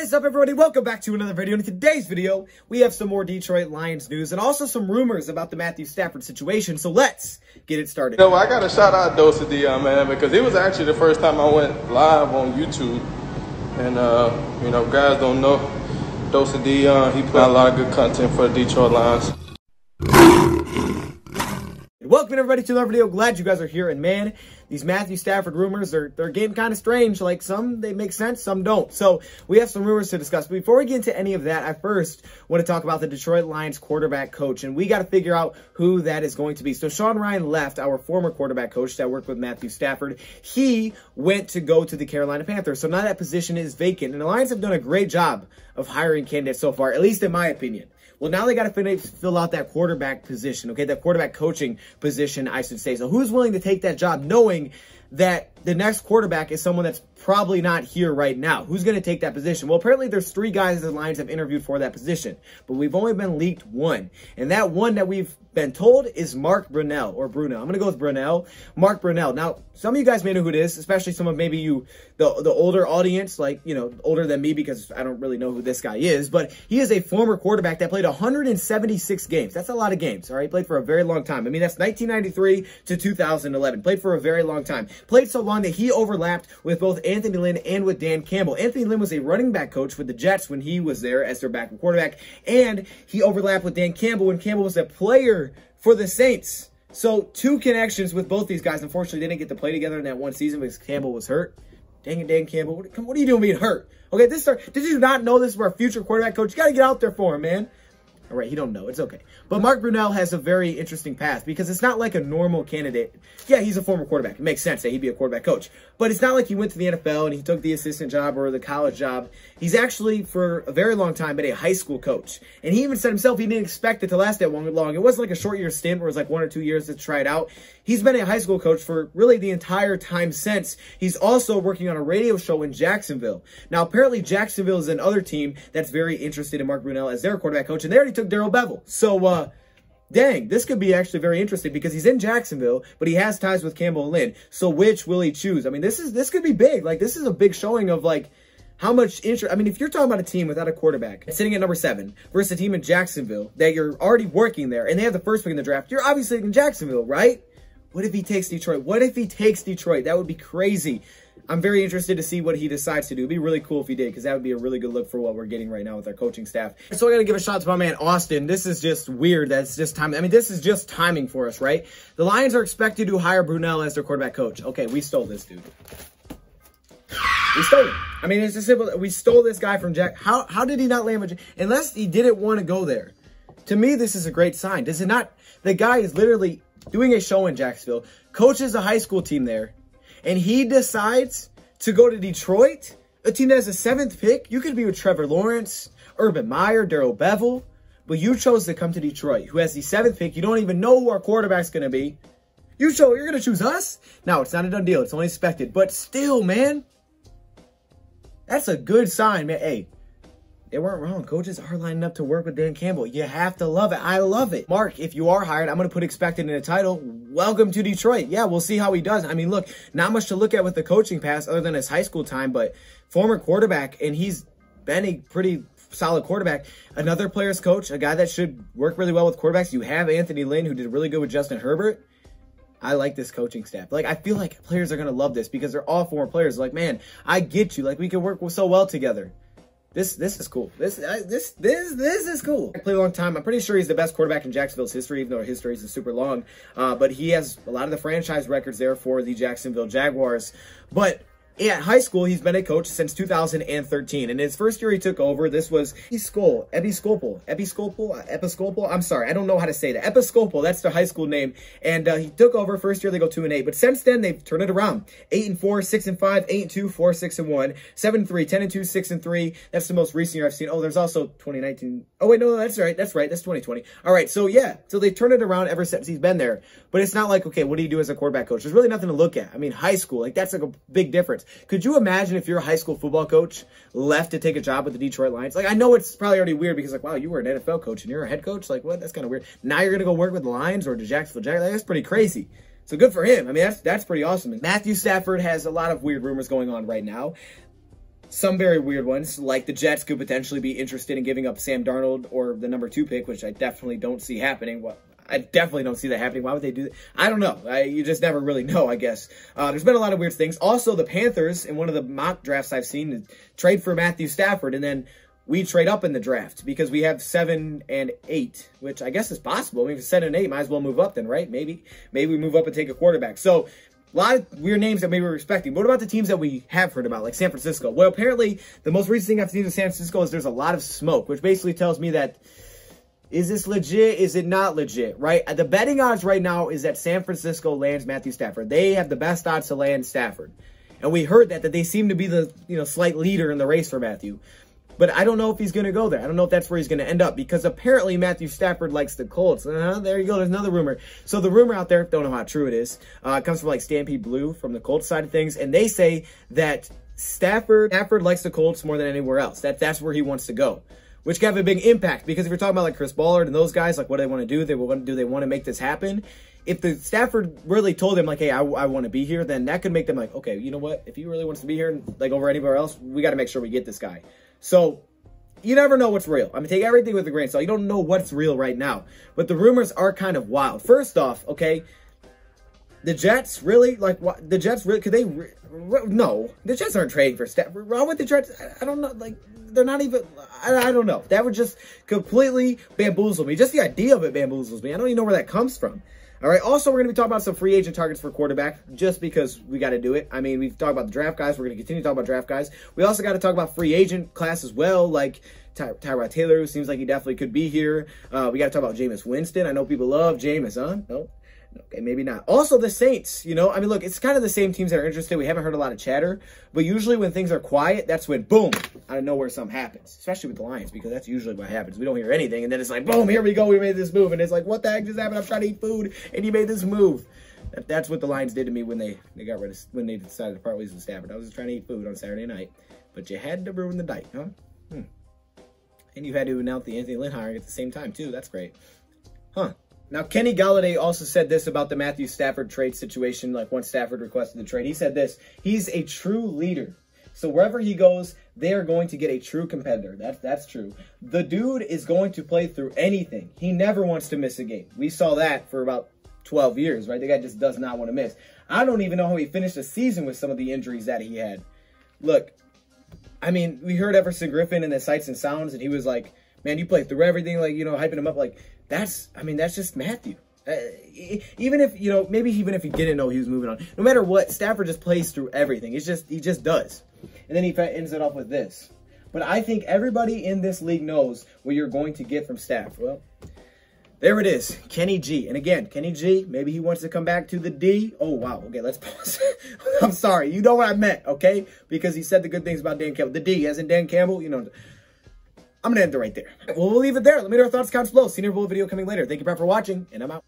What is up, everybody? Welcome back to another video. In today's video, we have some more Detroit Lions news and also some rumors about the Matthew Stafford situation. So let's get it started. You know, I got to shout out Dose Dion, man, because it was actually the first time I went live on YouTube. And, you know, guys don't know Dose Dion. He put out a lot of good content for the Detroit Lions. Welcome everybody to another video. Glad you guys are here. And man, these Matthew Stafford rumors, they're getting kind of strange. Like some, they make sense, some don't. So we have some rumors to discuss. But before we get into any of that, I first want to talk about the Detroit Lions quarterback coach. And we got to figure out who that is going to be. So Sean Rhyan left, our former quarterback coach that worked with Matthew Stafford. He went to go to the Carolina Panthers. So now that position is vacant. And the Lions have done a great job of hiring candidates so far, at least in my opinion. Well, now they got to fill out that quarterback position, okay? That quarterback coaching position, I should say. So who's willing to take that job knowing that the next quarterback is someone that's probably not here right now? Who's going to take that position? Well, apparently there's 3 guys the Lions have interviewed for that position, but we've only been leaked 1. And that one that we've been told is Mark Brunell, or Brunell. I'm going to go with Brunell. Mark Brunell. Now, some of you guys may know who it is, especially some of maybe you, the older audience, like, you know, older than me because I don't really know who this guy is, but he is a former quarterback that played 176 games. That's a lot of games, all right? Played for a very long time. I mean, that's 1993 to 2011. Played for a very long time. Played so long that he overlapped with both Anthony Lynn and with Dan Campbell. Anthony Lynn was a running back coach with the Jets when he was there as their backup quarterback, and he overlapped with Dan Campbell when Campbell was a player for the Saints. So 2 connections with both these guys. Unfortunately, they didn't get to play together in that one season because Campbell was hurt. Dang it, Dan Campbell. What are you doing being hurt? Okay, did you not know this is our future quarterback coach? You got to get out there for him, man. All right, he don't know. It's okay. But Mark Brunell has a very interesting path because it's not like a normal candidate. Yeah, he's a former quarterback. It makes sense that he'd be a quarterback coach. But it's not like he went to the NFL and he took the assistant job or the college job. He's actually, for a very long time, been a high school coach. And he even said himself he didn't expect it to last that long. It wasn't like a short year stint where it was like 1 or 2 years to try it out. He's been a high school coach for really the entire time since. He's also working on a radio show in Jacksonville. Now, apparently Jacksonville is another team that's very interested in Mark Brunell as their quarterback coach. And they already took Darrell Bevell. So, dang, this could be actually very interesting because he's in Jacksonville, but he has ties with Campbell and Lynn. So which will he choose? I mean, this could be big. Like, this is a big showing of, like, how much interest. I mean, if you're talking about a team without a quarterback sitting at number 7 versus a team in Jacksonville that you're already working there and they have the first pick in the draft, you're obviously in Jacksonville, right? What if he takes Detroit? What if he takes Detroit? That would be crazy. I'm very interested to see what he decides to do. It'd be really cool if he did, because that would be a really good look for what we're getting right now with our coaching staff. So I got to give a shout out to my man, Austin. This is just weird. That's just time. I mean, this is just timing for us, right? The Lions are expected to hire Brunell as their quarterback coach. Okay, we stole this, dude. We stole it. I mean, it's just simple. We stole this guy from Jack. How did he not land with, unless he didn't want to go there? To me, this is a great sign. Does it not? The guy is literally doing a show in Jacksonville, coaches a high school team there, and he decides to go to Detroit, a team that has a 7th pick. You could be with Trevor Lawrence, Urban Meyer, Darrell Bevell, but you chose to come to Detroit, who has the 7th pick. You don't even know who our quarterback's going to be. You're going to choose us? No, it's not a done deal. It's only expected, but still, man, that's a good sign, man. Hey, they weren't wrong. Coaches are lining up to work with Dan Campbell. You have to love it. I love it. Mark, if you are hired, I'm going to put expected in the title. Welcome to Detroit. Yeah, we'll see how he does. I mean, look, not much to look at with the coaching past other than his high school time, but former quarterback, and he's been a pretty solid quarterback. Another player's coach, a guy that should work really well with quarterbacks. You have Anthony Lynn, who did really good with Justin Herbert. I like this coaching staff. Like, I feel like players are going to love this because they're all former players. Like, man, I get you. Like, we can work so well together. This is cool. This is cool. I played a long time. I'm pretty sure he's the best quarterback in Jacksonville's history, even though our history is super long. But he has a lot of the franchise records there for the Jacksonville Jaguars. But at high school, he's been a coach since 2013. And his first year he took over, this was Episcopal. I'm sorry, I don't know how to say that. Episcopal, that's their high school name. And he took over. First year they go 2-8. But since then, they've turned it around. 8-4, 6-5, 8-2, 4-6-1, 7-3, 10-2, 6-3. That's the most recent year I've seen. Oh, there's also 2019. Oh, wait, no, that's right. That's right. That's 2020. All right, so yeah. So they've turned it around ever since he's been there. But it's not like, okay, what do you do as a quarterback coach? There's really nothing to look at. I mean, high school, like, that's like a big difference. Could you imagine if you're a high school football coach left to take a job with the Detroit Lions? Like, I know it's probably already weird because, like, wow, you were an NFL coach and you're a head coach? Like, what? That's kind of weird. Now you're going to go work with the Lions or the Jacksonville Jaguars? Like, that's pretty crazy. So good for him. I mean, that's pretty awesome. And Matthew Stafford has a lot of weird rumors going on right now. some very weird ones, like the Jets could potentially be interested in giving up Sam Darnold or the number 2 pick, which I definitely don't see happening. Well, I definitely don't see that happening. Why would they do that? I don't know. You just never really know, I guess. There's been a lot of weird things. Also, the Panthers, in one of the mock drafts I've seen, trade for Matthew Stafford, and then we trade up in the draft because we have 7 and 8, which I guess is possible. I mean, if it's 7 and 8, might as well move up then, right? Maybe we move up and take a quarterback. So, a lot of weird names that maybe we're expecting. What about the teams that we have heard about, like San Francisco? Well, apparently, the most recent thing I've seen in San Francisco is there's a lot of smoke, which basically tells me that, is this legit? Is it not legit, right? The betting odds right now is that San Francisco lands Matthew Stafford. They have the best odds to land Stafford. And we heard that they seem to be the, slight leader in the race for Matthew. But I don't know if he's going to go there. I don't know if that's where he's going to end up, because apparently Matthew Stafford likes the Colts. There you go. There's another rumor. So the rumor out there, don't know how true it is, comes from like Stampede Blue from the Colts side of things. And they say that Stafford likes the Colts more than anywhere else. That's where he wants to go, which can have a big impact, because if you're talking about like Chris Ballard and those guys, like what do they want to do? Do they want to make this happen? If the Stafford really told them like, hey, I want to be here, then that could make them like, okay, you know what? If he really wants to be here, like over anywhere else, we got to make sure we get this guy. So you never know what's real. I mean, take everything with a grain of salt. You don't know what's real right now. But the rumors are kind of wild. First off, okay, the Jets really, like, what? The Jets really, could they, no, the Jets aren't trading for Stafford. Wrong with the Jets? I don't know, like, they're not even, I don't know. That would just completely bamboozle me. Just the idea of it bamboozles me. I don't even know where that comes from. All right, also, we're going to be talking about some free agent targets for quarterback, just because we got to do it. I mean, we've talked about the draft guys. We're going to continue to talk about draft guys. We also got to talk about free agent class as well, like Tyrod Taylor, who seems like he definitely could be here. We got to talk about Jameis Winston. I know people love Jameis, huh? No? Okay, maybe not. Also, the Saints, I mean, look, it's kind of the same teams that are interested. We haven't heard a lot of chatter, but usually when things are quiet, that's when, boom, out of nowhere something happens, especially with the Lions, because that's usually what happens. We don't hear anything, and then it's like, boom, here we go, we made this move, and it's like, what the heck just happened? I'm trying to eat food, and you made this move. That's what the Lions did to me when they when they decided to part ways with Stafford. I was just trying to eat food on Saturday night, but you had to ruin the night, huh? And you had to announce the Anthony Lynn hiring at the same time, too. That's great. Huh. Now, Kenny Galladay also said this about the Matthew Stafford trade situation, like once Stafford requested the trade. He said this: he's a true leader. So wherever he goes, they are going to get a true competitor. That's true. The dude is going to play through anything. He never wants to miss a game. We saw that for about 12 years, right? The guy just does not want to miss. I don't even know how he finished the season with some of the injuries that he had. Look, I mean, we heard Everson Griffin in the Sights and Sounds, and he was like, man, you play through everything, like, hyping him up. Like, that's just Matthew. Even if, maybe even if he didn't know he was moving on. No matter what, Stafford just plays through everything. He just does. And then he ends it off with this: but I think everybody in this league knows what you're going to get from Staff. Well, there it is, Kenny G. And again, Kenny G, maybe he wants to come back to the D. Oh, wow. Okay, let's pause. I'm sorry. You know what I meant, okay? Because he said the good things about Dan Campbell. The D, as in Dan Campbell, I'm going to end it right there. Well, we'll leave it there. Let me know your thoughts, comments below. See you in a video coming later. Thank you, Brad, for watching, and I'm out.